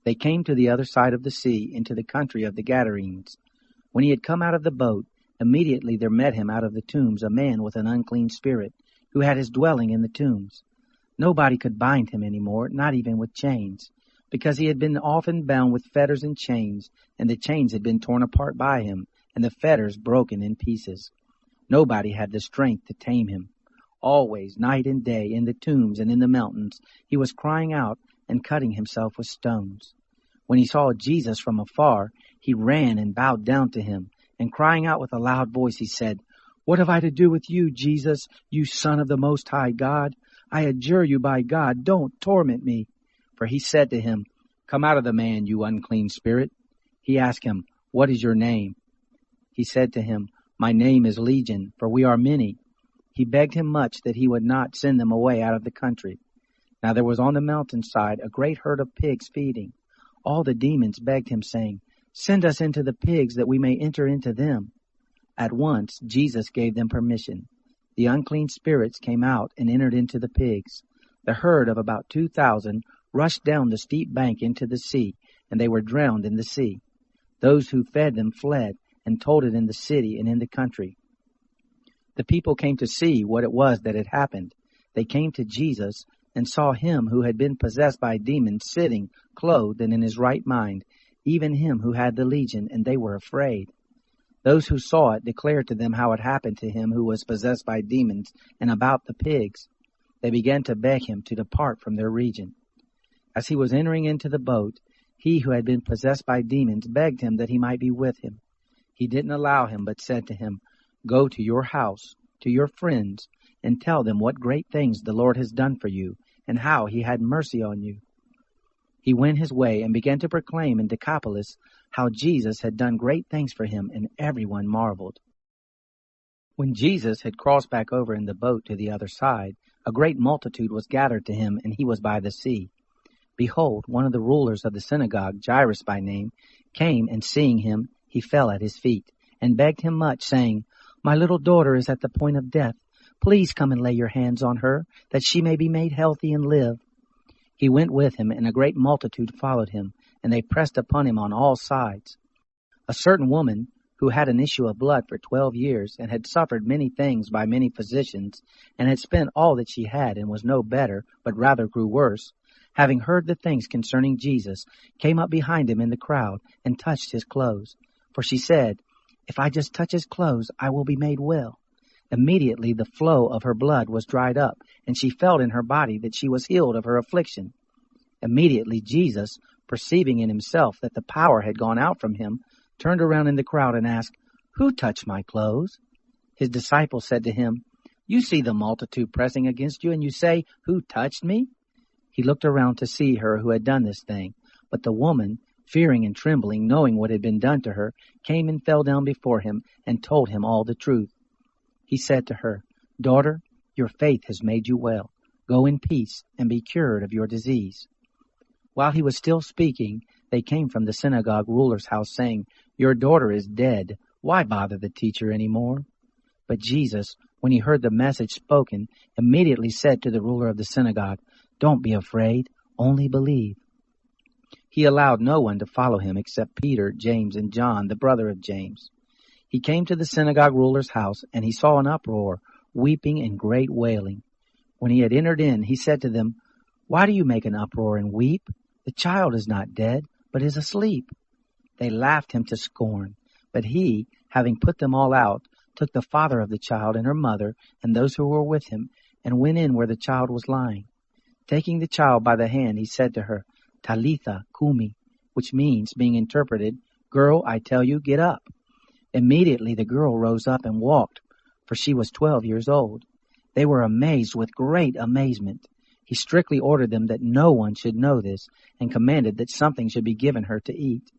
They came to the other side of the sea, into the country of the Gadarenes. When he had come out of the boat, immediately there met him out of the tombs a man with an unclean spirit, who had his dwelling in the tombs. Nobody could bind him any more, not even with chains, because he had been often bound with fetters and chains, and the chains had been torn apart by him, and the fetters broken in pieces. Nobody had the strength to tame him. Always, night and day, in the tombs and in the mountains, he was crying out and cutting himself with stones. When he saw Jesus from afar, he ran and bowed down to him, and crying out with a loud voice, he said, "What have I to do with you, Jesus, you Son of the Most High God? I adjure you by God, don't torment me." For he said to him, "Come out of the man, you unclean spirit." He asked him, "What is your name?" He said to him, "My name is Legion, for we are many." He begged him much that he would not send them away out of the country. Now there was on the mountainside a great herd of pigs feeding. All the demons begged him, saying, "Send us into the pigs, that we may enter into them." At once Jesus gave them permission. The unclean spirits came out and entered into the pigs. The herd of about 2,000 rushed down the steep bank into the sea, and they were drowned in the sea. Those who fed them fled and told it in the city and in the country. The people came to see what it was that had happened. They came to Jesus and saw him who had been possessed by demons sitting, clothed and in his right mind, even him who had the legion, and they were afraid. Those who saw it declared to them how it happened to him who was possessed by demons and about the pigs. They began to beg him to depart from their region. As he was entering into the boat, he who had been possessed by demons begged him that he might be with him. He didn't allow him, but said to him, "Go to your house, to your friends, and tell them what great things the Lord has done for you, and how he had mercy on you." He went his way and began to proclaim in Decapolis how Jesus had done great things for him, and everyone marveled. When Jesus had crossed back over in the boat to the other side, a great multitude was gathered to him, and he was by the sea. Behold, one of the rulers of the synagogue, Jairus by name, came, and seeing him, he fell at his feet, and begged him much, saying, "My little daughter is at the point of death. Please come and lay your hands on her, that she may be made healthy and live." He went with him, and a great multitude followed him, and they pressed upon him on all sides. A certain woman, who had an issue of blood for 12 years, and had suffered many things by many physicians, and had spent all that she had, and was no better, but rather grew worse, having heard the things concerning Jesus, came up behind him in the crowd, and touched his clothes. For she said, "If I just touch his clothes, I will be made well." Immediately the flow of her blood was dried up, and she felt in her body that she was healed of her affliction. Immediately Jesus, perceiving in himself that the power had gone out from him, turned around in the crowd and asked, "Who touched my clothes?" His disciples said to him, "You see the multitude pressing against you, and you say, 'Who touched me?'" He looked around to see her who had done this thing. But the woman, fearing and trembling, knowing what had been done to her, came and fell down before him and told him all the truth. He said to her, "Daughter, your faith has made you well. Go in peace and be cured of your disease." While he was still speaking, they came from the synagogue ruler's house, saying, "Your daughter is dead. Why bother the teacher any more?" But Jesus, when he heard the message spoken, immediately said to the ruler of the synagogue, "Don't be afraid, only believe." He allowed no one to follow him except Peter, James, and John, the brother of James. He came to the synagogue ruler's house, and he saw an uproar, weeping and great wailing. When he had entered in, he said to them, "Why do you make an uproar and weep? The child is not dead, but is asleep." They laughed him to scorn. But he, having put them all out, took the father of the child and her mother and those who were with him, and went in where the child was lying. Taking the child by the hand, he said to her, "Talitha kumi," which means, being interpreted, "Girl, I tell you, get up." Immediately the girl rose up and walked, for she was 12 years old. They were amazed with great amazement. He strictly ordered them that no one should know this, and commanded that something should be given her to eat.